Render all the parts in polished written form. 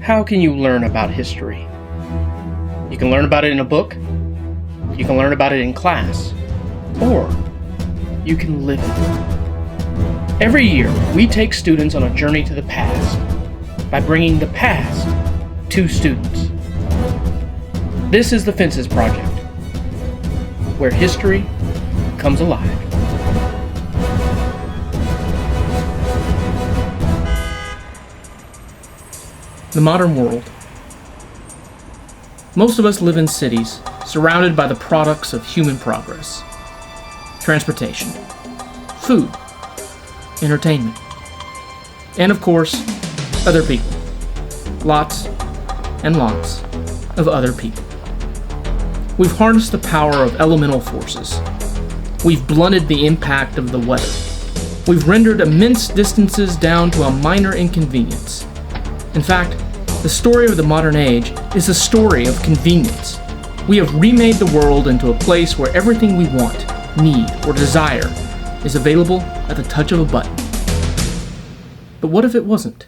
How can you learn about history? You can learn about it in a book, you can learn about it in class, or you can live it. Every year, we take students on a journey to the past by bringing the past to students. This is the Fences Project, where history comes alive. The modern world. Most of us live in cities, surrounded by the products of human progress. Transportation, food, entertainment, and of course, other people. Lots and lots of other people. We've harnessed the power of elemental forces. We've blunted the impact of the weather. We've rendered immense distances down to a minor inconvenience. In fact, the story of the modern age is a story of convenience. We have remade the world into a place where everything we want, need, or desire is available at the touch of a button. But what if it wasn't?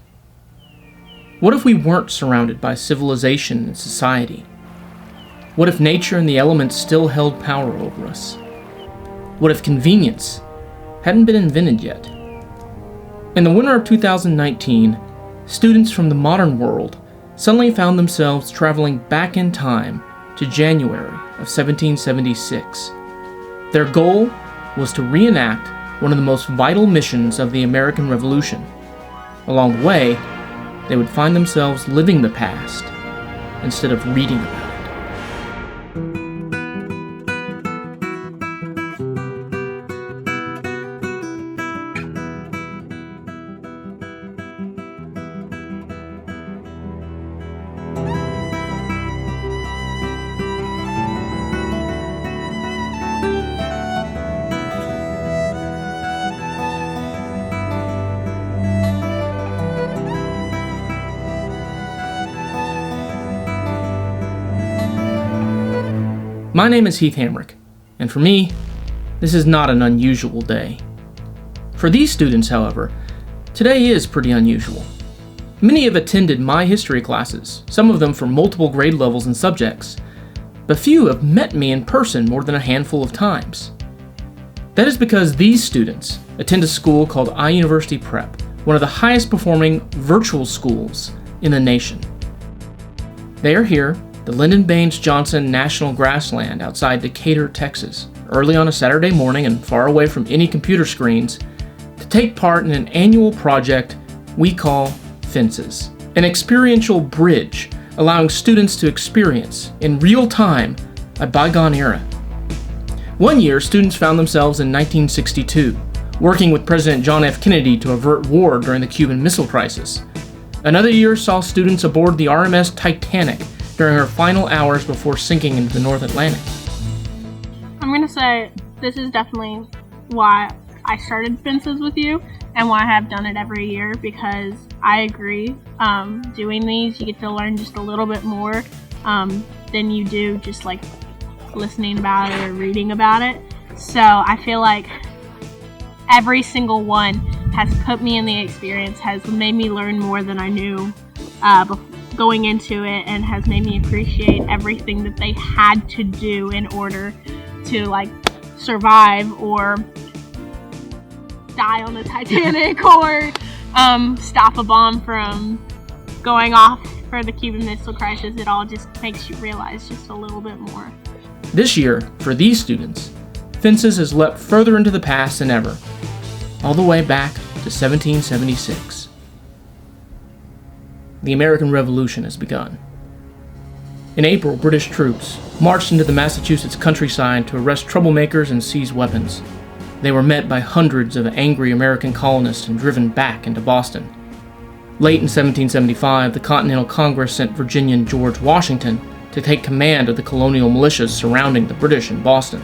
What if we weren't surrounded by civilization and society? What if nature and the elements still held power over us? What if convenience hadn't been invented yet? In the winter of 2019, students from the modern world suddenly found themselves traveling back in time to January of 1776. Their goal was to reenact one of the most vital missions of the American Revolution. Along the way, they would find themselves living the past instead of reading about it. My name is Heath Hamrick, and for me, this is not an unusual day. For these students, however, today is pretty unusual. Many have attended my history classes, some of them for multiple grade levels and subjects, but few have met me in person more than a handful of times. That is because these students attend a school called iUniversity Prep, one of the highest performing virtual schools in the nation. They are here the Lyndon Baines Johnson National Grassland outside Decatur, Texas, early on a Saturday morning and far away from any computer screens, to take part in an annual project we call Fences, an experiential bridge allowing students to experience, in real time, a bygone era. One year, students found themselves in 1962, working with President John F. Kennedy to avert war during the Cuban Missile Crisis. Another year saw students aboard the RMS Titanic during her final hours before sinking into the North Atlantic. I'm going to say this is definitely why I started Fences with you and why I have done it every year, because I agree, doing these you get to learn just a little bit more than you do just like listening about it or reading about it. So I feel like every single one has put me in the experience, has made me learn more than I knew before going into it, and has made me appreciate everything that they had to do in order to like survive or die on the Titanic or stop a bomb from going off for the Cuban Missile Crisis. It all just makes you realize just a little bit more. This year, for these students, Fences has leapt further into the past than ever, all the way back to 1776. The American Revolution has begun. In April, British troops marched into the Massachusetts countryside to arrest troublemakers and seize weapons. They were met by hundreds of angry American colonists and driven back into Boston. Late in 1775, the Continental Congress sent Virginian George Washington to take command of the colonial militias surrounding the British in Boston.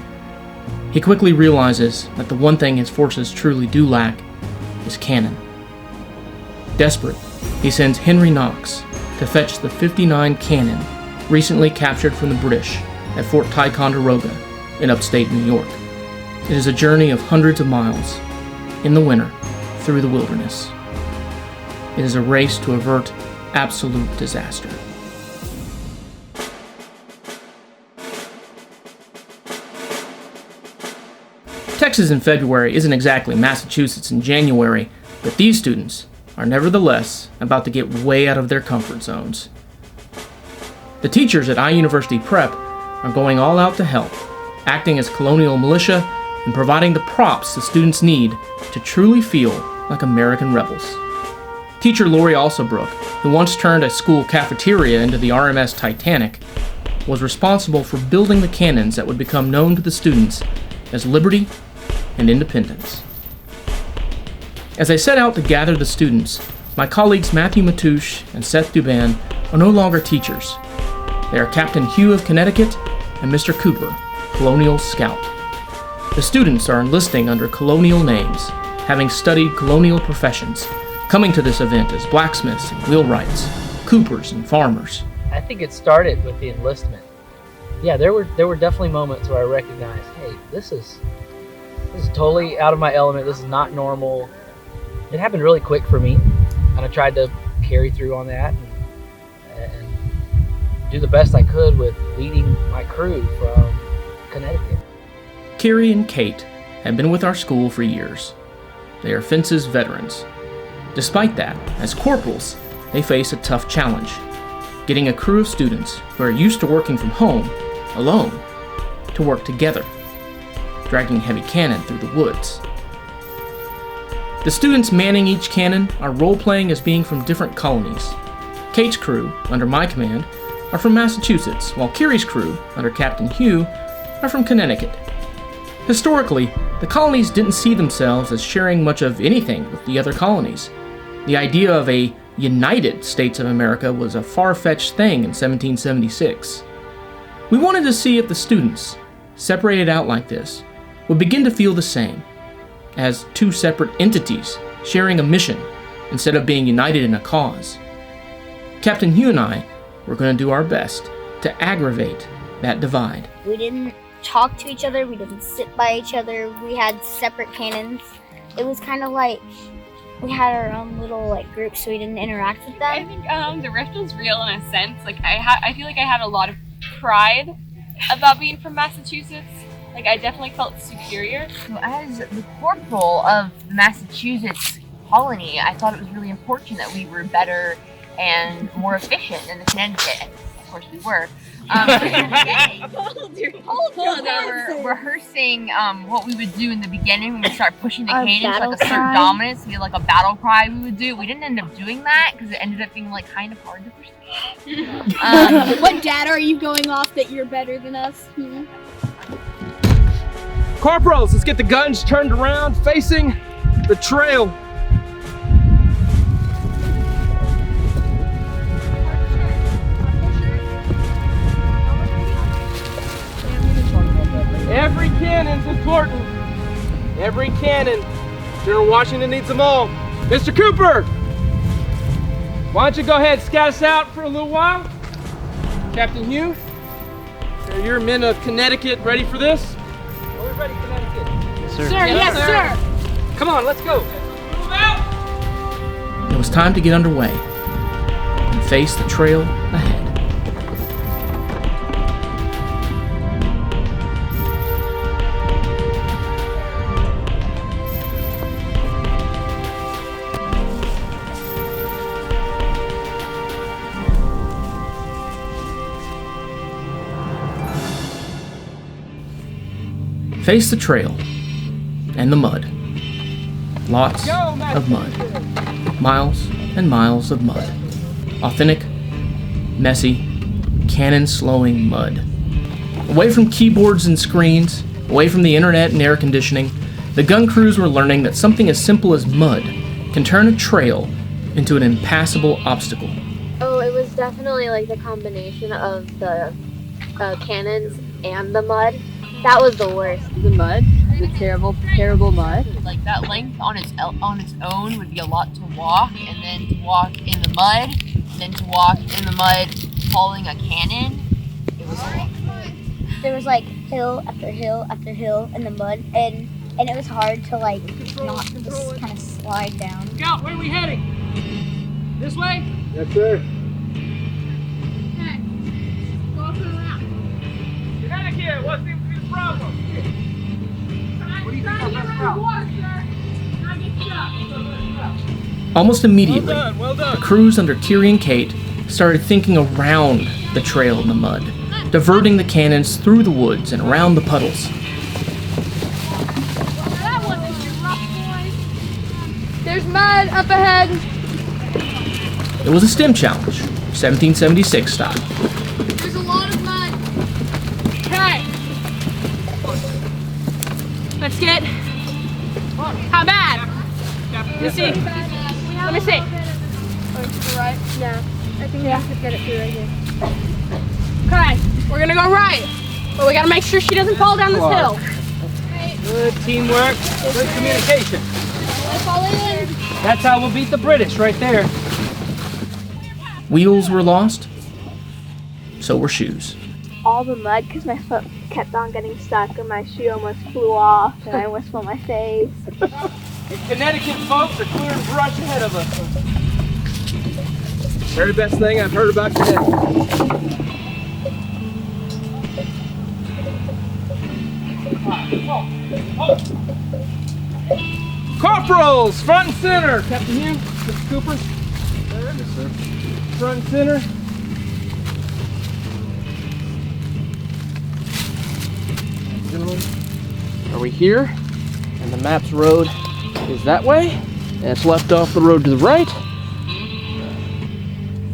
He quickly realizes that the one thing his forces truly do lack is cannon. Desperate, he sends Henry Knox to fetch the 59 cannon recently captured from the British at Fort Ticonderoga in upstate New York. It is a journey of hundreds of miles in the winter through the wilderness. It is a race to avert absolute disaster. Texas in February isn't exactly Massachusetts in January, but these students are nevertheless about to get way out of their comfort zones. The teachers at iUniversity Prep are going all out to help, acting as colonial militia and providing the props the students need to truly feel like American rebels. Teacher Lori Alsobrook, who once turned a school cafeteria into the RMS Titanic, was responsible for building the cannons that would become known to the students as Liberty and Independence. As I set out to gather the students, my colleagues Matthew Matouche and Seth Duban are no longer teachers. They are Captain Hugh of Connecticut and Mr. Cooper, Colonial Scout. The students are enlisting under colonial names, having studied colonial professions, coming to this event as blacksmiths and wheelwrights, coopers and farmers. I think it started with the enlistment. Yeah, there were definitely moments where I recognized, hey, this is totally out of my element. This is not normal. It happened really quick for me, and I tried to carry through on that and do the best I could with leading my crew from Connecticut. Carrie and Kate have been with our school for years. They are fences veterans. Despite that, as corporals, they face a tough challenge: getting a crew of students who are used to working from home, alone, to work together, dragging heavy cannon through the woods. The students manning each cannon are role-playing as being from different colonies. Kate's crew, under my command, are from Massachusetts, while Carrie's crew, under Captain Hugh, are from Connecticut. Historically, the colonies didn't see themselves as sharing much of anything with the other colonies. The idea of a United States of America was a far-fetched thing in 1776. We wanted to see if the students, separated out like this, would begin to feel the same, as two separate entities sharing a mission instead of being united in a cause. Captain Hugh and I were going to do our best to aggravate that divide. We didn't talk to each other, we didn't sit by each other, we had separate cannons. It was kind of like we had our own little group, so we didn't interact with them. I think the rift was real in a sense. I feel like I had a lot of pride about being from Massachusetts. I definitely felt superior. So as the corporal of the Massachusetts colony, I thought it was really important that we were better and more efficient than the Connecticut. Of course we were. They were rehearsing what we would do in the beginning when we start pushing the cannons, like assert dominance. We had a battle cry we would do. We didn't end up doing that because it ended up being kind of hard to push. What data are you going off that you're better than us? Corporals, let's get the guns turned around, facing the trail. Every cannon's important. Every cannon. General Washington needs them all. Mr. Cooper, why don't you go ahead and scout us out for a little while? Captain Hugh, are your men of Connecticut ready for this? Are we ready, Connecticut? Yes, sir. Yes, sir. Come on, let's go. Move out. It was time to get underway and face the trail ahead. Face the trail and the mud. Lots of mud. Miles and miles of mud. Authentic, messy, cannon-slowing mud. Away from keyboards and screens, away from the internet and air conditioning, the gun crews were learning that something as simple as mud can turn a trail into an impassable obstacle. Oh, it was definitely the combination of the cannons and the mud. That was the worst. The mud, the terrible, terrible mud. That length on its own would be a lot to walk, and then to walk in the mud, and then to walk in the mud hauling a cannon. It was a lot. There was hill after hill after hill in the mud, and it was hard to not just kind of slide down. Scout, where are we heading? This way? Yes, sir. Okay. Go up and around. Get out of here. What seems to be the problem? What do you think? Water, sir. Can I get you up? Almost immediately, Well done. the crews under Kiri and Kate started thinking around the trail in the mud, diverting the cannons through the woods and around the puddles. That wasn't too rough, boys. There's mud up ahead. It was a STEM challenge, 1776 style. There's a lot of mud. Okay. Let's get. How bad? Let me see. Let me see. Right? Yeah. I think we have to get it through right here. Okay. We're gonna go right, but we gotta make sure she doesn't fall down this hill. Good teamwork. Good communication. Fall in. That's how we'll beat the British right there. Wheels were lost, so were shoes. All the mud because my foot kept on getting stuck and my shoe almost flew off and I almost fell my face. In Connecticut, folks are clearing brush ahead of us. Very best thing I've heard about today. Corporals, front and center. Captain Hugh, Mr. Cooper. Yes, sir. Front and center. Gentlemen, are we here? And the map's road is that way, and it's left off the road to the right.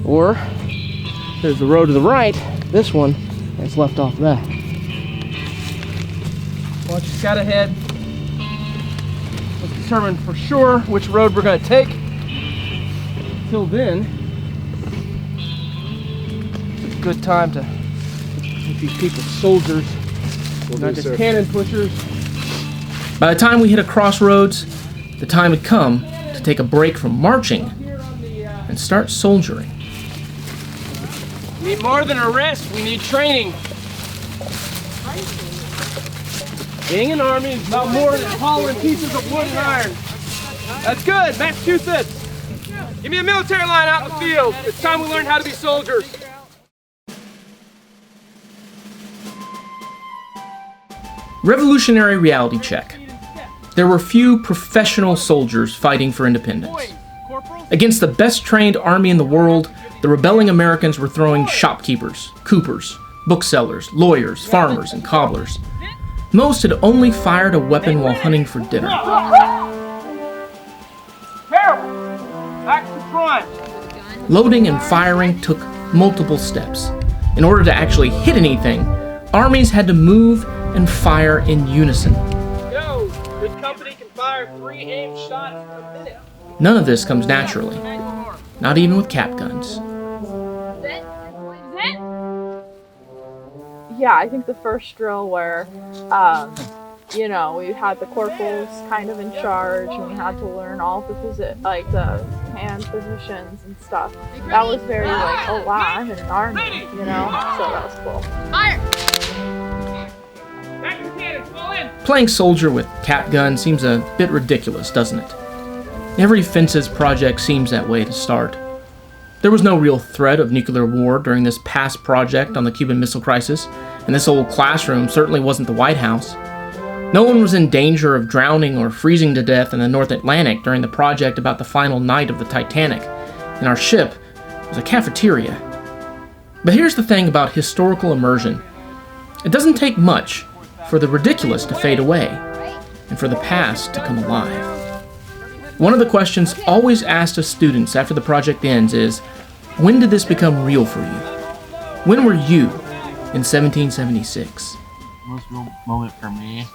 Or there's the road to the right, this one, and it's left off that. Once you scout ahead, let's determine for sure which road we're going to take. Till then, it's a good time to make these people soldiers, not just cannon pushers. By the time we hit a crossroads, the time had come to take a break from marching and start soldiering. We need more than a rest, we need training. Being an army is about more than hauling pieces of wood and iron. That's good, Massachusetts. Give me a military line out in the field. It's time we learn how to be soldiers. Revolutionary reality check. There were few professional soldiers fighting for independence. Against the best trained army in the world, the rebelling Americans were throwing shopkeepers, coopers, booksellers, lawyers, farmers, and cobblers. Most had only fired a weapon while hunting for dinner. Back to front. Loading and firing took multiple steps. In order to actually hit anything, armies had to move and fire in unison. Go! This company can fire 3 aimed shots a minute. None of this comes naturally, not even with cap guns. Yeah, I think the first drill where, we had the corporals kind of in charge, and we had to learn all the the hand positions and stuff. That was very oh wow, I'm in an army, so that was cool. Playing soldier with cap gun seems a bit ridiculous, doesn't it? Every Fences project seems that way to start. There was no real threat of nuclear war during this past project on the Cuban Missile Crisis, and this old classroom certainly wasn't the White House. No one was in danger of drowning or freezing to death in the North Atlantic during the project about the final night of the Titanic, and our ship was a cafeteria. But here's the thing about historical immersion. It doesn't take much for the ridiculous to fade away, and for the past to come alive. One of the questions always asked of students after the project ends is, when did this become real for you? When were you in 1776? The most real moment for me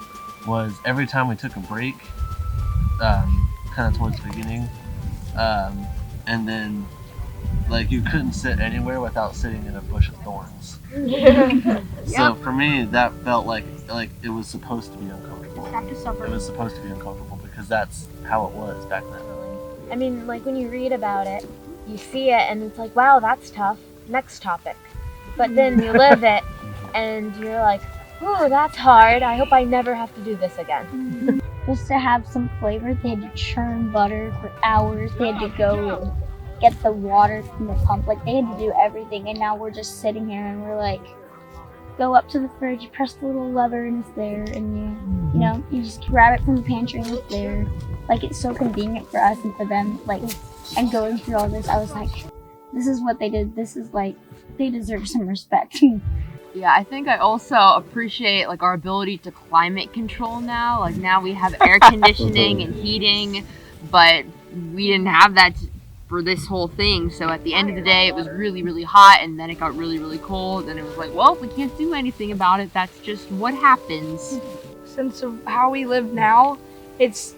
was every time we took a break, kind of towards the beginning, and then you couldn't sit anywhere without sitting in a bush of thorns. So for me, that felt like it was supposed to be uncomfortable. It was supposed to be uncomfortable because that's how it was back then. I mean, when you read about it, you see it and it's like, wow, that's tough. Next topic. But then you live it and you're like, oh, that's hard. I hope I never have to do this again. Just to have some flavor, they had to churn butter for hours. They had to go and get the water from the pump. Like, they had to do everything, and now we're just sitting here and we're like, go up to the fridge, you press the little lever and it's there, and you know, you just grab it from the pantry and it's there. Like, it's so convenient for us and for them, like, and going through all this, I was like, this is what they did. This is like, they deserve some respect. Yeah, I think I also appreciate like our ability to climate control now. Like now we have air conditioning and heating, but we didn't have that for this whole thing. So at the end of the day, it was really, really hot, and then it got really, really cold, and it was like, well, we can't do anything about it. That's just what happens. Since of how we live now, it's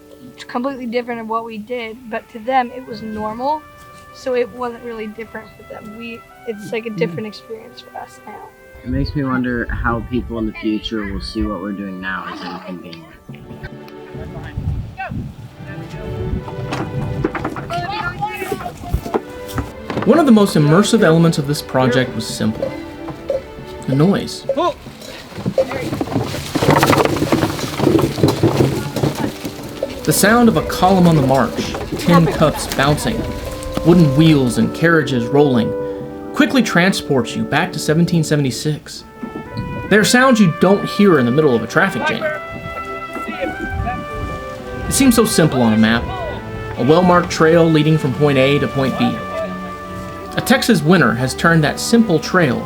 completely different of what we did, but to them it was normal, so it wasn't really different for them. It's like a different experience for us now. It makes me wonder how people in the future will see what we're doing now as inconvenient. One of the most immersive elements of this project was simple: the noise. The sound of a column on the march, tin cups bouncing, wooden wheels and carriages rolling, quickly transports you back to 1776. There are sounds you don't hear in the middle of a traffic jam. It seems so simple on a map, a well-marked trail leading from point A to point B. A Texas winter has turned that simple trail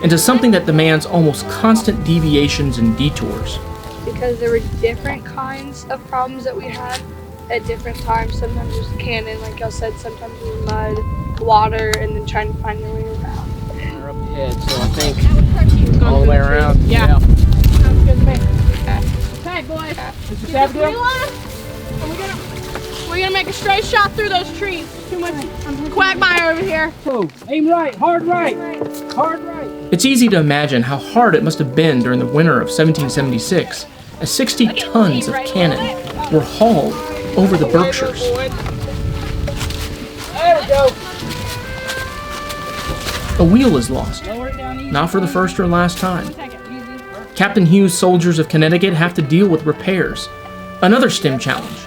into something that demands almost constant deviations and detours. Because there were different kinds of problems that we had at different times. Sometimes it was cannon, like y'all said, sometimes it was mud, water, and then trying to find your way around. We're up ahead, so I think all the way around. Yeah. Sounds good to me. Okay, boys. Mr. Get the wheel on, and we're gonna make a straight shot through those trees. Too much quagmire over here. Oh, aim right, hard right, hard right. It's easy to imagine how hard it must have been during the winter of 1776 as 60 tons of cannon were hauled over the Berkshires. There we go. A wheel is lost, not for the first or last time. Captain Hugh's soldiers of Connecticut have to deal with repairs. Another STEM challenge,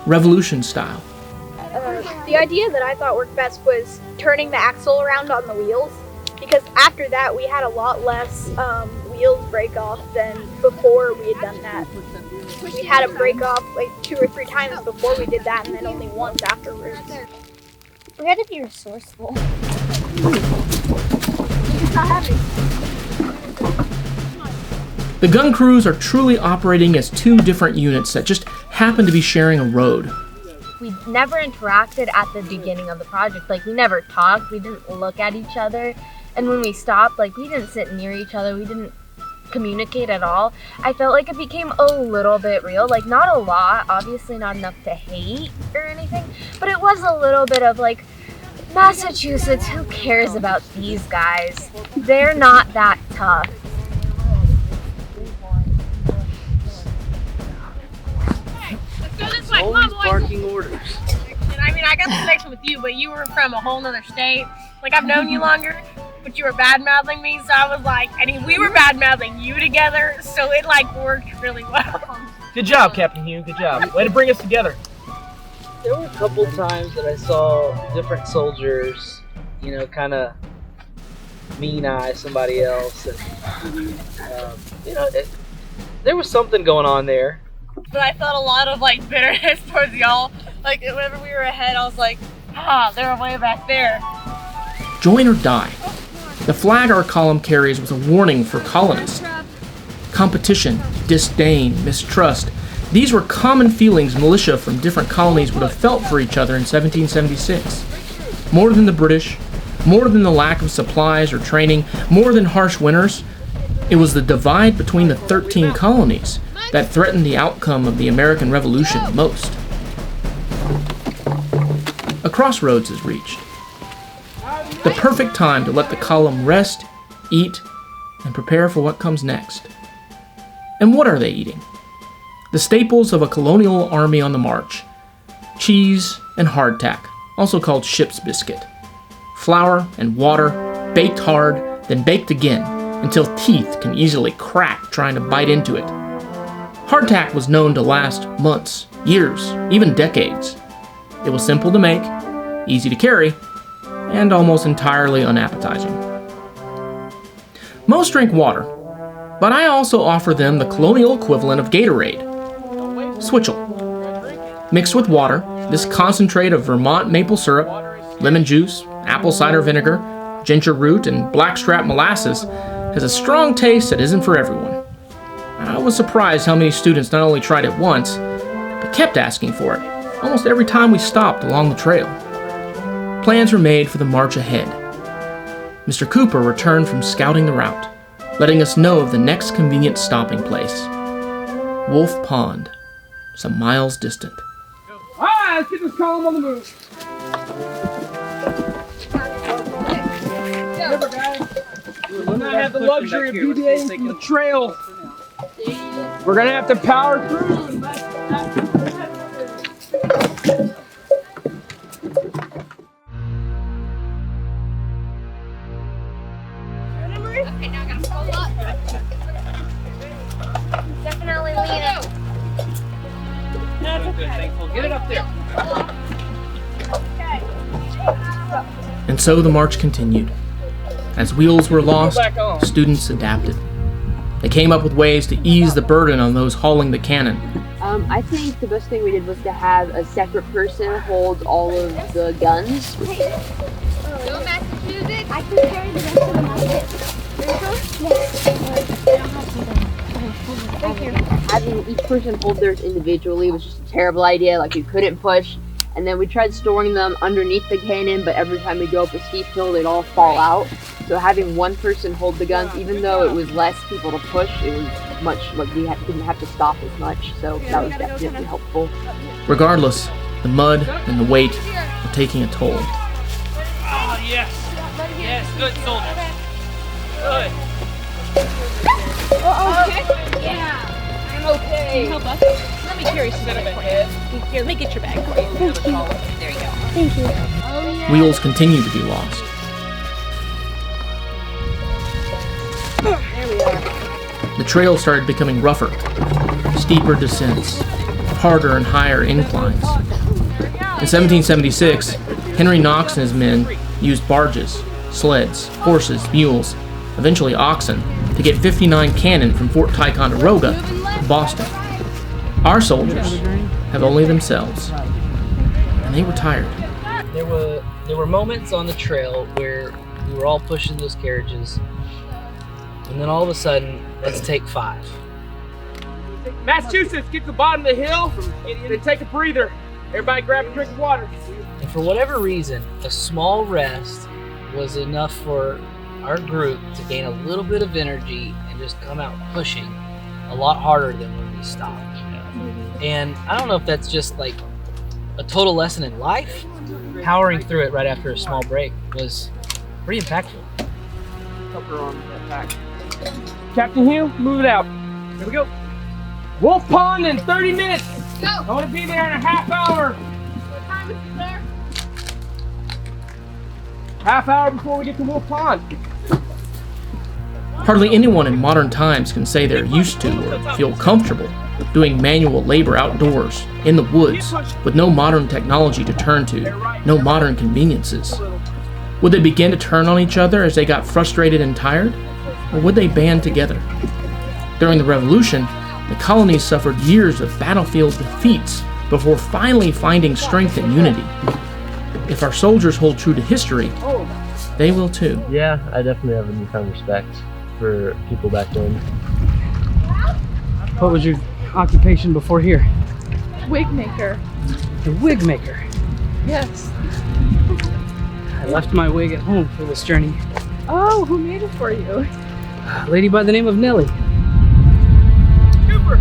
Revolution style. The idea that I thought worked best was turning the axle around on the wheels, because after that we had a lot less wheels break off than before we had done that. We had them break off like 2 or 3 times before we did that, and then only once afterwards. We had to be resourceful. It's not heavy. The gun crews are truly operating as 2 different units that just happen to be sharing a road. We never interacted at the beginning of the project. Like, we never talked, we didn't look at each other. And when we stopped, like, we didn't sit near each other, we didn't communicate at all. I felt like it became a little bit real. Like, not a lot, obviously not enough to hate or anything, but it was a little bit of like, Massachusetts, who cares about these guys? They're not that tough. Let's go this way. Come on, boys. Barking orders. I mean, I got the connection with you, but you were from a whole nother state. Like, I've known you longer, but you were bad-mouthing me, so I was like, I mean, we were bad-mouthing you together, so it, like, worked really well. Good job, Captain Hugh. Good job. Way to bring us together. There were a couple times that I saw different soldiers, you know, kind of mean-eye somebody else, and you know, there was something going on there. But I felt a lot of, like, bitterness towards y'all. Like, whenever we were ahead, I was like, they're way back there. Join or die. The flag our column carries was a warning for colonists. Competition, disdain, mistrust. These were common feelings militia from different colonies would have felt for each other in 1776. More than the British, more than the lack of supplies or training, more than harsh winters, it was the divide between the 13 colonies that threatened the outcome of the American Revolution most. A crossroads is reached. The perfect time to let the column rest, eat, and prepare for what comes next. And what are they eating? The staples of a colonial army on the march: cheese and hardtack, also called ship's biscuit. Flour and water, baked hard, then baked again, until teeth can easily crack trying to bite into it. Hardtack was known to last months, years, even decades. It was simple to make, easy to carry, and almost entirely unappetizing. Most drink water, but I also offer them the colonial equivalent of Gatorade, Switchel. Mixed with water, this concentrate of Vermont maple syrup, lemon juice, apple cider vinegar, ginger root, and blackstrap molasses has a strong taste that isn't for everyone. I was surprised how many students not only tried it once, but kept asking for it, almost every time we stopped along the trail. Plans were made for the march ahead. Mr. Cooper returned from scouting the route, letting us know of the next convenient stopping place, Wolf Pond, some miles distant. All right, let's get this column on the move. Remember, guys, we'll not have the luxury of deviating from the trail. We're gonna have to power through. Definitely lean it. Get it up there. And so the march continued. As wheels were lost, students adapted. They came up with ways to ease the burden on those hauling the cannon. I think the best thing we did was to have a separate person hold all of the guns. Go Massachusetts! I can carry the rest of the muskets. Thank you. Having each person hold theirs individually was just a terrible idea. Like, we couldn't push. And then we tried storing them underneath the cannon, but every time we go up a steep hill, they'd all fall out. So having one person hold the guns, even though it was less people to push, it was much, like, didn't have to stop as much. So that was definitely helpful. Regardless, the mud and the weight were taking a toll. Oh, yes. Yes, good soldiers. Good. Okay. Yeah. I'm okay. Can you help us? Let me carry some stuff for you. Here, let me get your bag for you. Thank you. There you go. Thank you. Oh, yeah. Wheels continued to be lost. There we are. The trail started becoming rougher, steeper descents, harder and higher inclines. In 1776, Henry Knox and his men used barges, sleds, horses, mules, eventually oxen, to get 59 cannon from Fort Ticonderoga to Boston. Our soldiers have only themselves, and they were tired. There were moments on the trail where we were all pushing those carriages, and then all of a sudden, let's take 5. Massachusetts, get to the bottom of the hill, then take a breather. Everybody grab a drink of water. And for whatever reason, a small rest was enough for our group to gain a little bit of energy and just come out pushing a lot harder than when we stopped. And I don't know if that's just like a total lesson in life. Powering through it right after a small break was pretty impactful. Help her on that pack. Captain Hugh, move it out. Here we go. Wolf Pond in 30 minutes. Go. I want to be there in a half hour. What time is it, sir? Half hour before we get to Wolf Pond. Hardly anyone in modern times can say they're used to or feel comfortable doing manual labor outdoors, in the woods, with no modern technology to turn to, no modern conveniences. Would they begin to turn on each other as they got frustrated and tired? Or would they band together? During the Revolution, the colonies suffered years of battlefield defeats before finally finding strength and unity. If our soldiers hold true to history, they will too. Yeah, I definitely have a newfound respect for people back then. What was your occupation before here? Wig maker. A wig maker. Yes. I left my wig at home for this journey. Oh, who made it for you? A lady by the name of Nellie. Cooper,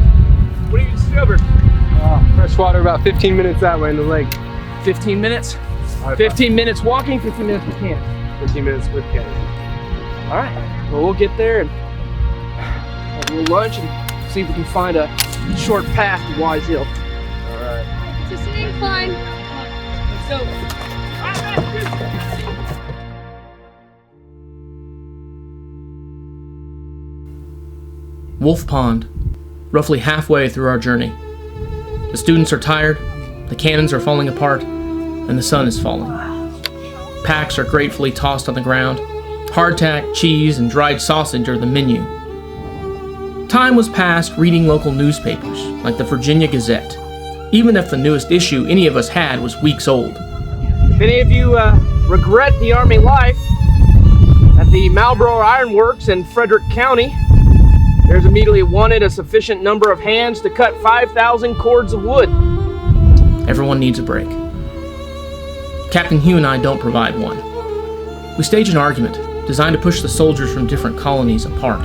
what have you discovered? Fresh water about 15 minutes that way in the lake. 15 minutes? 15 minutes walking, 15 minutes with cannon. 15 minutes with cannon. All right, well, we'll get there and have a little lunch and see if we can find a short path to Wise Hill. All right. This ain't fun. Let's go. Wolf Pond, roughly halfway through our journey. The students are tired, the cannons are falling apart, and the sun is falling. Packs are gratefully tossed on the ground. Hardtack, cheese, and dried sausage are the menu. Time was passed reading local newspapers, like the Virginia Gazette, even if the newest issue any of us had was weeks old. If any of you regret the Army life, at the Marlboro Iron Works in Frederick County, there's immediately wanted a sufficient number of hands to cut 5,000 cords of wood. Everyone needs a break. Captain Hugh and I don't provide one. We stage an argument designed to push the soldiers from different colonies apart.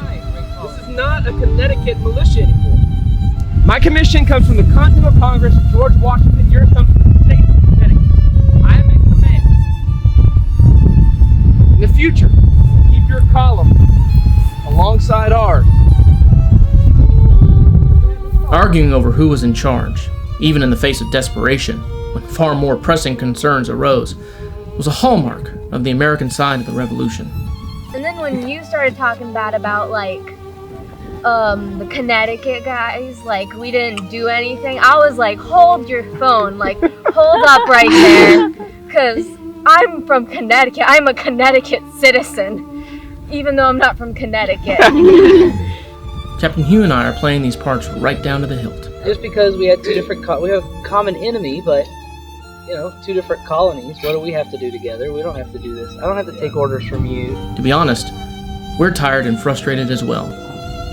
This is not a Connecticut militia anymore. My commission comes from the Continental Congress of George Washington. Yours comes from the state of Connecticut. I am in command. In the future, keep your column alongside ours. Arguing over who was in charge, even in the face of desperation, when far more pressing concerns arose, was a hallmark of the American side of the Revolution. And then when you started talking bad about, like, the Connecticut guys, like, we didn't do anything, I was like, hold your phone, like, hold up right there, because I'm from Connecticut. I'm a Connecticut citizen, even though I'm not from Connecticut. Captain Hugh and I are playing these parts right down to the hilt. Just because we had two different, we have a common enemy, but, two different colonies, what do we have to do together? We don't have to do this. I don't have to take orders from you. To be honest, we're tired and frustrated as well,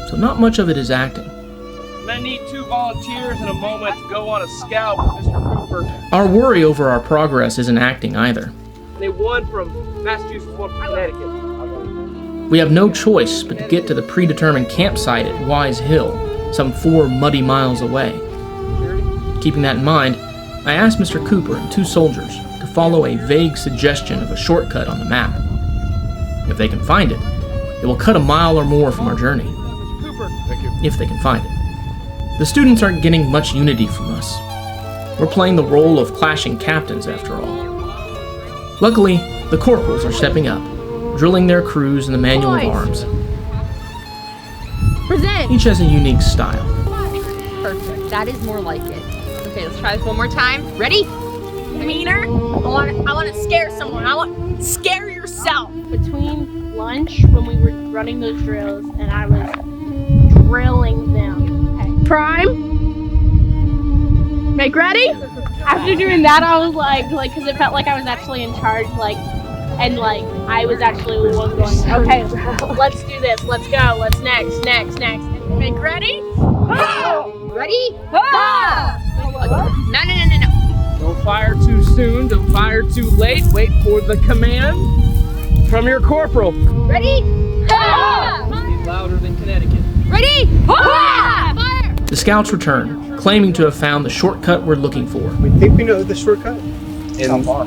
so not much of it is acting. I'm gonna need 2 volunteers in a moment to go on a scout with Mr. Cooper. Our worry over our progress isn't acting either. They won from Massachusetts, one from Connecticut. We have no choice but to get to the predetermined campsite at Wise Hill, some 4 muddy miles away. Keeping that in mind, I asked Mr. Cooper and 2 soldiers to follow a vague suggestion of a shortcut on the map. If they can find it, it will cut a mile or more from our journey. If they can find it. The students aren't getting much unity from us. We're playing the role of clashing captains after all. Luckily, the corporals are stepping up, drilling their crews in the manual of arms. Present! Each has a unique style. Perfect. That is more like it. Okay, let's try this one more time. Ready? Meaner. I want to scare someone. I want to scare yourself. Between lunch, when we were running those drills, and I was drilling them. Okay. Prime. Make ready. After doing that, I was like, because it felt like I was actually in charge, and I was actually the one going, okay, let's do this. Let's go. Let's next. Make ready. Ready? No. Don't fire too soon, don't fire too late. Wait for the command from your corporal. Ready? Be louder than Connecticut. Ready? Fire! The scouts return, claiming to have found the shortcut we're looking for. We think we know the shortcut. How far?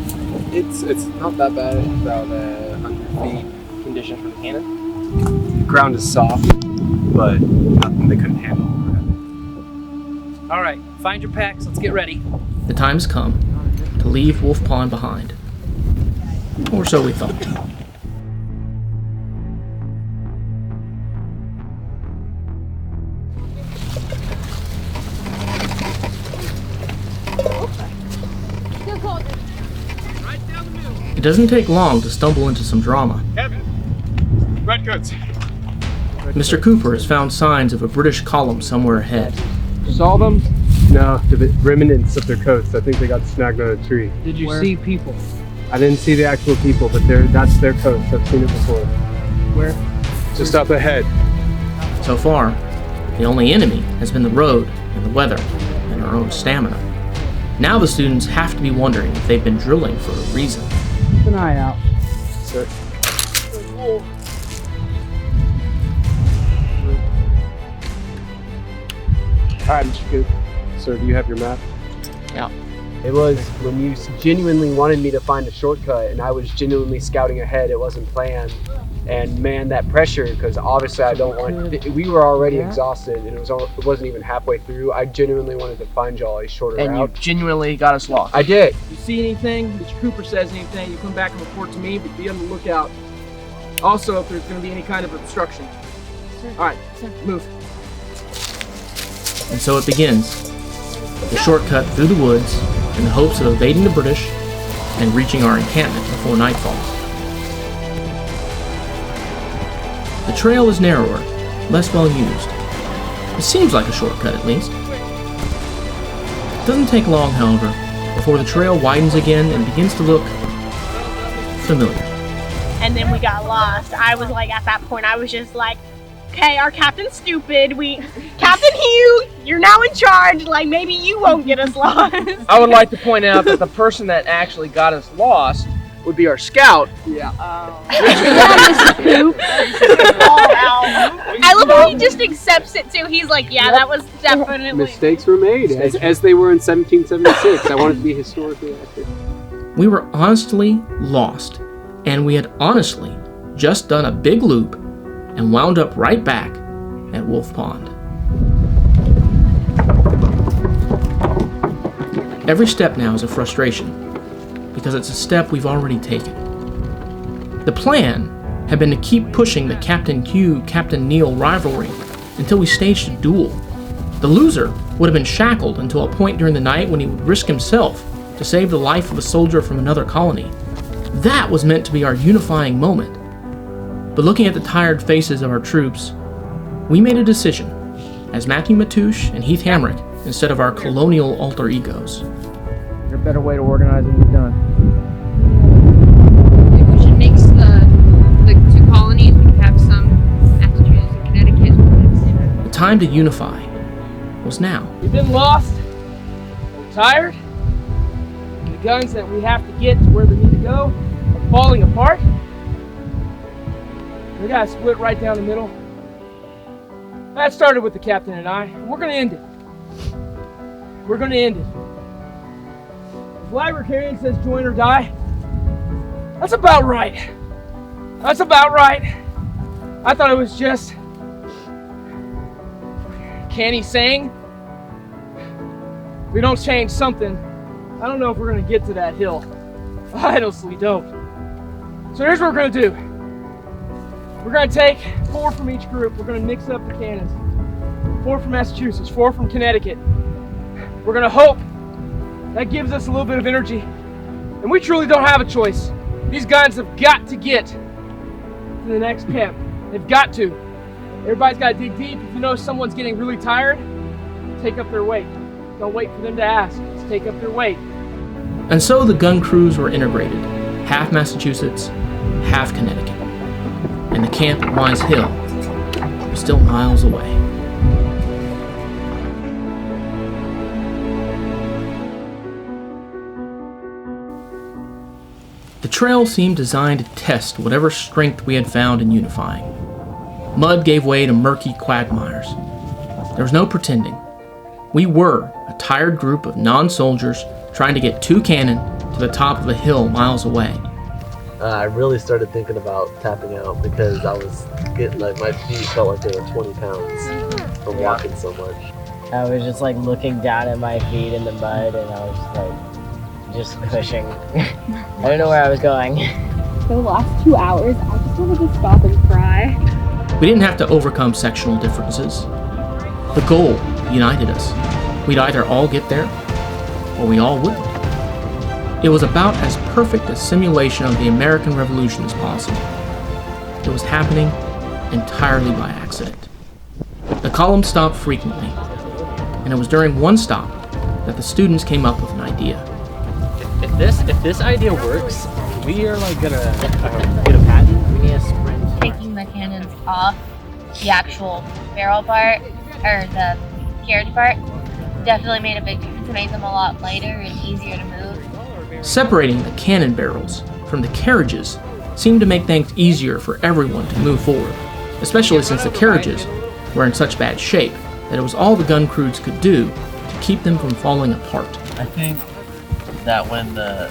It's not that bad. It's about 100 feet. Conditions for the cannon. The ground is soft, but nothing they couldn't handle. All right, find your packs. Let's get ready. The time's come to leave Wolf Pond behind. Or so we thought. It doesn't take long to stumble into some drama. Kevin, redcoats. Mr. Cooper has found signs of a British column somewhere ahead. Saw them? No, the remnants of their coats. I think they got snagged on a tree. Did you see people? I didn't see the actual people, but that's their coats. I've seen it before. Where? Just up ahead. So far, the only enemy has been the road and the weather and our own stamina. Now the students have to be wondering if they've been drilling for a reason. Keep an eye out. Sir. All right, Mr. Coop. Sir, do you have your map? Yeah. It was when you genuinely wanted me to find a shortcut and I was genuinely scouting ahead. It wasn't planned. And man, that pressure, because obviously I don't want, we were already exhausted and it wasn't even halfway through. I genuinely wanted to find y'all a shorter route. And you genuinely got us lost. I did. If you see anything, Mr. Cooper says anything, you come back and report to me, but be on the lookout. Also, if there's going to be any kind of obstruction. All right, move. And so it begins. The shortcut through the woods in the hopes of evading the British and reaching our encampment before nightfall. The trail is narrower, less well used. It seems like a shortcut at least. It doesn't take long, however, before the trail widens again and begins to look familiar. And then we got lost. I was like, at that point, I was just like, okay, our captain's stupid. Captain Hugh, you're now in charge. Like, maybe you won't get us lost. I would like to point out that the person that actually got us lost would be our scout. Yeah. I love how he just accepts it too. He's like, yeah, that was definitely. Mistakes were made, as they were in 1776. I wanted to be historically accurate. We were honestly lost, and we had honestly just done a big loop and wound up right back at Wolf Pond. Every step now is a frustration, because it's a step we've already taken. The plan had been to keep pushing the Captain Hugh, Captain Neil rivalry until we staged a duel. The loser would have been shackled until a point during the night when he would risk himself to save the life of a soldier from another colony. That was meant to be our unifying moment. But looking at the tired faces of our troops, we made a decision as Matthew Matouche and Heath Hamrick instead of our colonial alter egos. Is there a better way to organize than we've done? Maybe we should mix the two colonies. We can have some Massachusetts and Connecticut. The time to unify was now. We've been lost, we're tired, and the guns that we have to get to where they need to go are falling apart. We gotta split right down the middle. That started with the captain and I, and we're gonna end it. We're gonna end it. The flag we're carrying says join or die. That's about right. That's about right. I thought it was just canny saying. If we don't change something, I don't know if we're gonna get to that hill. I honestly don't. So here's what we're gonna do. We're gonna take 4 from each group. We're gonna mix up the cannons. 4 from Massachusetts, 4 from Connecticut. We're gonna hope that gives us a little bit of energy. And we truly don't have a choice. These guns have got to get to the next camp. They've got to. Everybody's gotta dig deep. If you know someone's getting really tired, take up their weight. Don't wait for them to ask. Just take up their weight. And so the gun crews were integrated, half Massachusetts, half Connecticut. And the camp at Wise Hill was still miles away. The trail seemed designed to test whatever strength we had found in unifying. Mud gave way to murky quagmires. There was no pretending. We were a tired group of non-soldiers trying to get 2 cannon to the top of a hill miles away. I really started thinking about tapping out because I was getting my feet felt like they were 20 pounds from walking so much. I was just looking down at my feet in the mud and I was just pushing. I don't know where I was going. For the last 2 hours, I just wanted to stop and cry. We didn't have to overcome sectional differences. The goal united us. We'd either all get there or we all wouldn't. It was about as perfect a simulation of the American Revolution as possible. It was happening entirely by accident. The column stopped frequently, and it was during one stop that the students came up with an idea. If this idea works, we are gonna get a patent. We need a sprint. Taking the cannons off the actual barrel part, or the carriage part, definitely made a big difference. It made them a lot lighter and easier to move. Separating the cannon barrels from the carriages seemed to make things easier for everyone to move forward, especially since the carriages were in such bad shape that it was all the gun crews could do to keep them from falling apart. I think that when the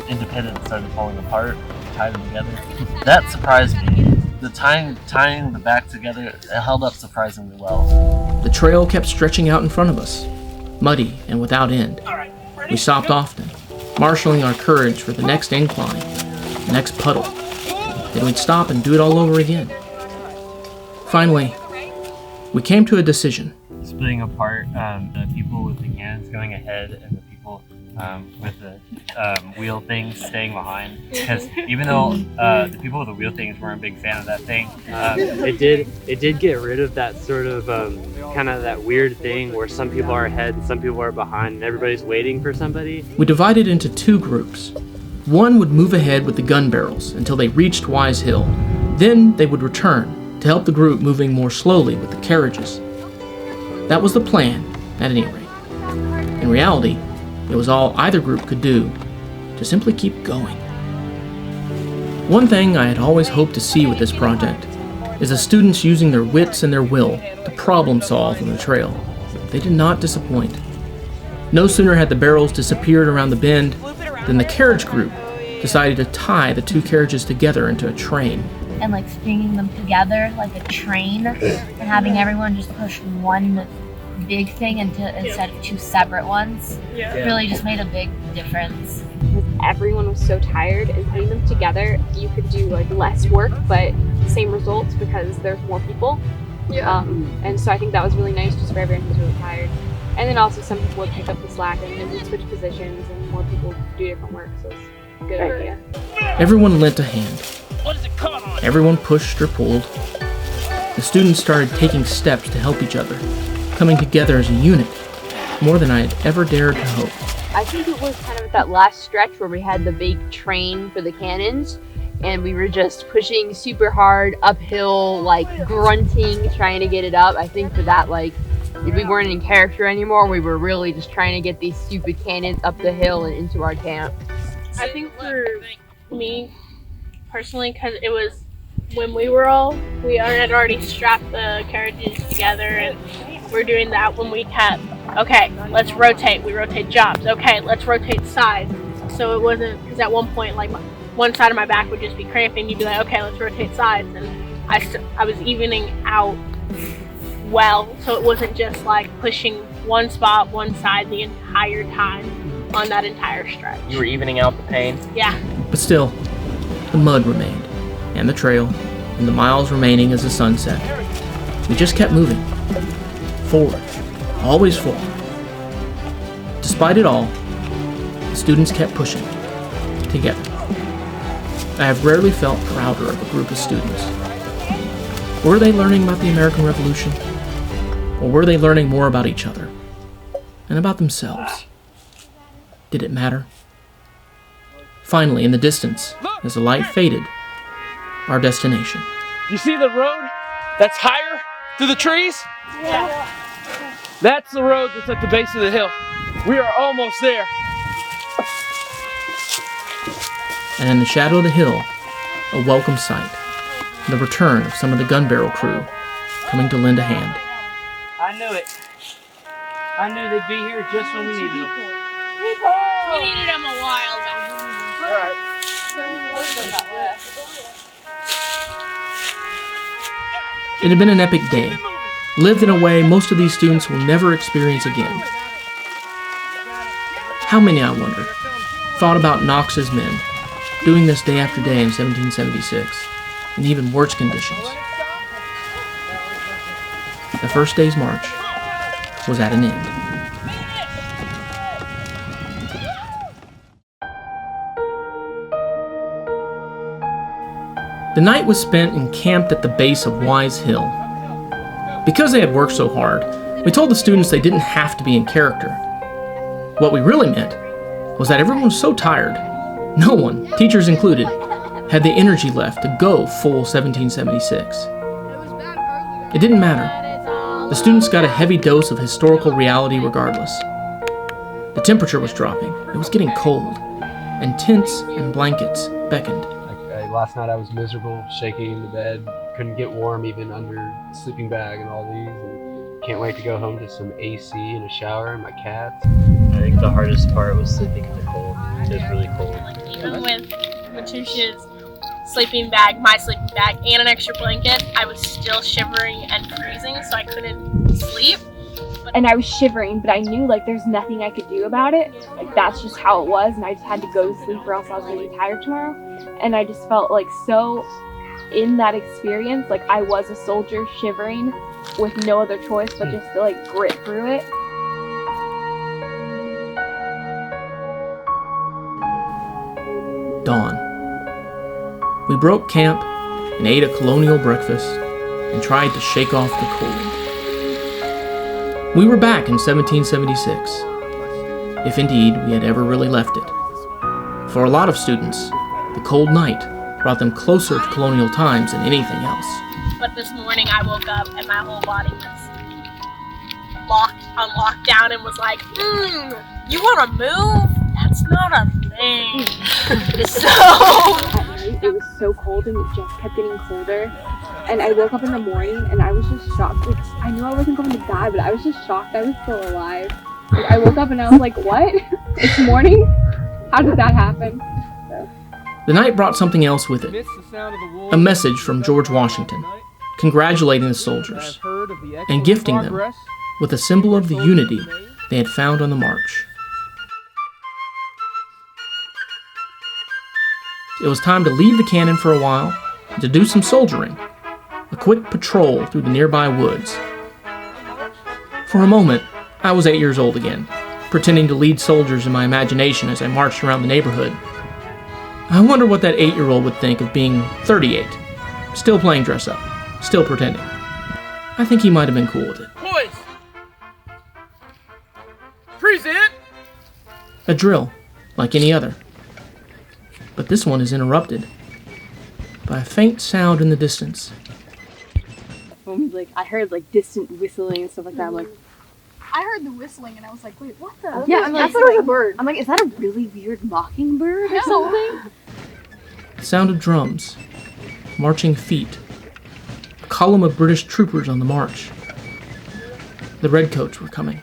Independence started falling apart, tied them together, that surprised me. The tying the back together, it held up surprisingly well. The trail kept stretching out in front of us, muddy and without end. We stopped often, marshaling our courage for the next incline, the next puddle. Then we'd stop and do it all over again. Finally, we came to a decision. Splitting apart the people with the cannons going ahead and the people with the wheel things staying behind, because even though the people with the wheel things weren't a big fan of that thing, it did get rid of that sort of kind of that weird thing where some people are ahead and some people are behind and everybody's waiting for somebody. We divided into two groups. One would move ahead with the gun barrels until they reached Wise Hill. Then they would return to help the group moving more slowly with the carriages. That was the plan, at any rate. In reality, it was all either group could do to simply keep going. One thing I had always hoped to see with this project is the students using their wits and their will to problem solve on the trail. They did not disappoint. No sooner had the barrels disappeared around the bend than the carriage group decided to tie the two carriages together into a train. And like stringing them together like a train and having everyone just push one big thing instead of two separate ones really just made a big difference. Everyone was so tired, and putting them together, you could do like less work but same results because there's more people. And so I think that was really nice just for everyone who's really tired. And then also some people would pick up the slack and then we'd switch positions and more people would do different work, so it's a good idea. Everyone lent a hand. Everyone pushed or pulled. The students started taking steps to help each other, coming together as a unit, more than I had ever dared to hope. I think it was kind of at that last stretch where we had the big train for the cannons, and we were just pushing super hard uphill, like grunting, trying to get it up. I think for that, like, if we weren't in character anymore, we were really just trying to get these stupid cannons up the hill and into our camp. I think for me, personally, because it was when we had already strapped the carriages together, and we're doing that when we kept, okay, let's rotate. We rotate jobs. Okay, let's rotate sides. So it wasn't, because at one point, like, one side of my back would just be cramping. You'd be like, okay, let's rotate sides. And I was evening out well, so it wasn't just like pushing one spot, one side the entire time on that entire stretch. You were evening out the pain? Yeah. But still, the mud remained, and the trail, and the miles remaining as the sun set. We just kept moving. Forward. Always forward. Despite it all, the students kept pushing. Together. I have rarely felt prouder of a group of students. Were they learning about the American Revolution? Or were they learning more about each other? And about themselves? Did it matter? Finally, in the distance, as the light faded, our destination. You see the road that's higher through the trees? Yeah. That's the road that's at the base of the hill. We are almost there. And in the shadow of the hill, a welcome sight. The return of some of the gun barrel crew coming to lend a hand. I knew it. I knew they'd be here just when we needed them. We needed them a while back. It had been an epic day, lived in a way most of these students will never experience again. How many, I wonder, thought about Knox's men, doing this day after day in 1776, in even worse conditions? The first day's march was at an end. The night was spent encamped at the base of Wise Hill. Because they had worked so hard, we told the students they didn't have to be in character. What we really meant was that everyone was so tired, no one, teachers included, had the energy left to go full 1776. It didn't matter. The students got a heavy dose of historical reality regardless. The temperature was dropping, it was getting cold, and tents and blankets beckoned. Last night I was miserable, shaking in the bed, couldn't get warm even under the sleeping bag and all these. And can't wait to go home to some AC and a shower and my cats. I think the hardest part was sleeping in the cold. It was really cold. Even with Matusha's sleeping bag, my sleeping bag, and an extra blanket, I was still shivering and freezing, so I couldn't sleep. And I was shivering, but I knew like there's nothing I could do about it. Like that's just how it was, and I just had to go to sleep or else I was gonna be tired tomorrow. And I just felt like so in that experience, like I was a soldier shivering with no other choice but just to like grit through it. dawn. We broke camp and ate a colonial breakfast and tried to shake off the cold. We were back in 1776, if indeed we had ever really left it. For a lot of students, the cold night brought them closer to colonial times than anything else. But this morning I woke up and my whole body was on lockdown and was like, you want to move? That's not a thing. It was so cold and it just kept getting colder. And I woke up in the morning and I was just shocked. Like, I knew I wasn't going to die, but I was just shocked I was still alive. Like, I woke up and I was like, what? It's morning? How did that happen? So. The night brought something else with it. A message from George Washington, congratulating the soldiers and gifting them with a symbol of the unity they had found on the march. It was time to leave the cannon for a while and to do some soldiering, a quick patrol through the nearby woods. For a moment, I was 8 years old again, pretending to lead soldiers in my imagination as I marched around the neighborhood. I wonder what that 8-year-old would think of being 38, still playing dress up, still pretending. I think he might have been cool with it. Boys! Present! A drill, like any other. But this one is interrupted by a faint sound in the distance. Like, I heard like distant whistling and stuff like that. I'm like, I heard the whistling and I was like, wait, what the? yeah, I'm like, I thought it was a bird. I'm like, is that a really weird mockingbird or something? The sound of drums, marching feet, a column of British troopers on the march. The redcoats were coming.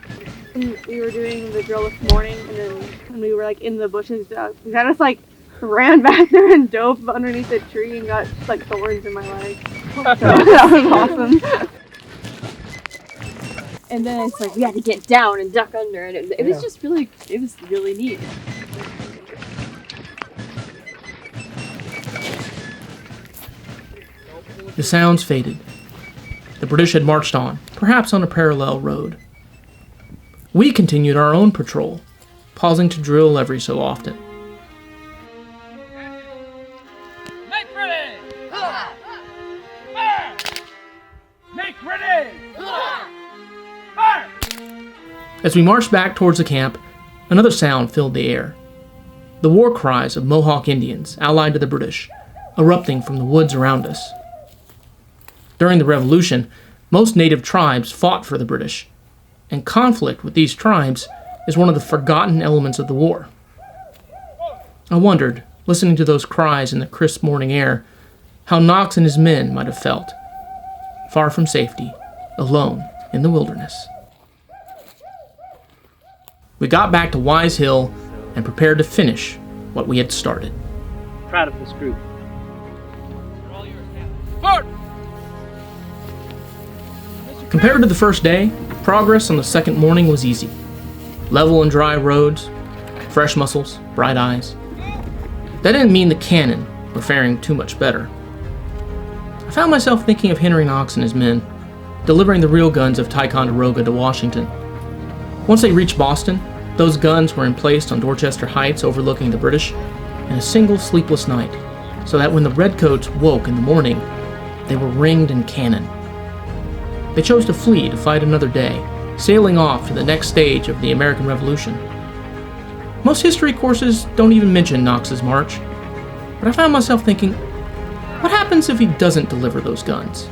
And we were doing the drill this morning, and then when we were like in the bushes, we kind of like ran back there and dove underneath a tree and got like thorns in my leg. So that was awesome. And then it's like we had to get down and duck under, and it was just really, it was really neat. The sounds faded. The British had marched on, perhaps on a parallel road. We continued our own patrol, pausing to drill every so often. Make ready! Fire! Make ready! Fire! As we marched back towards the camp, another sound filled the air. The war cries of Mohawk Indians, allied to the British, erupting from the woods around us. During the Revolution, most native tribes fought for the British, and conflict with these tribes is one of the forgotten elements of the war. I wondered, listening to those cries in the crisp morning air, how Knox and his men might have felt, far from safety, alone in the wilderness. We got back to Wise Hill and prepared to finish what we had started. Proud of this group. Forward! Compared to the first day, progress on the second morning was easy. Level and dry roads, fresh muscles, bright eyes. That didn't mean the cannon were faring too much better. I found myself thinking of Henry Knox and his men, delivering the real guns of Ticonderoga to Washington. Once they reached Boston, those guns were emplaced on Dorchester Heights overlooking the British in a single sleepless night, so that when the redcoats woke in the morning, they were ringed and cannoned. They chose to flee to fight another day, sailing off to the next stage of the American Revolution. Most history courses don't even mention Knox's march, but I found myself thinking, what happens if he doesn't deliver those guns?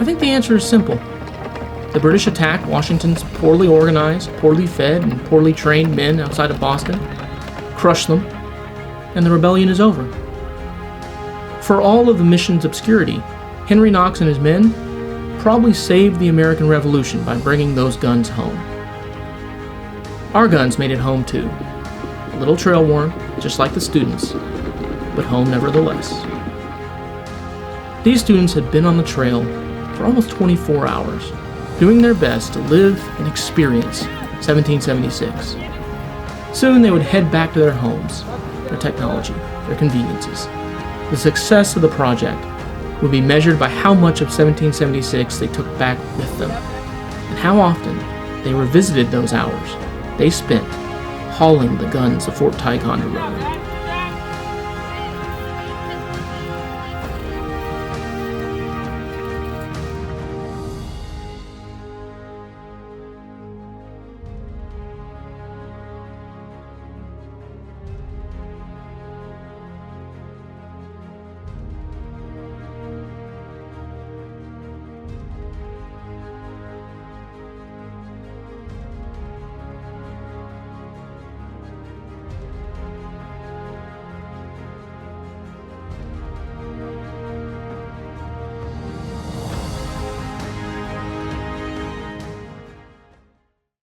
I think the answer is simple. The British attack Washington's poorly organized, poorly fed, and poorly trained men outside of Boston, crush them, and the rebellion is over. For all of the mission's obscurity, Henry Knox and his men probably saved the American Revolution by bringing those guns home. Our guns made it home too. A little trail worn, just like the students, but home nevertheless. These students had been on the trail for almost 24 hours, doing their best to live and experience 1776. Soon they would head back to their homes, their technology, their conveniences. The success of the project would be measured by how much of 1776 they took back with them, and how often they revisited those hours they spent hauling the guns of Fort Ticonderoga.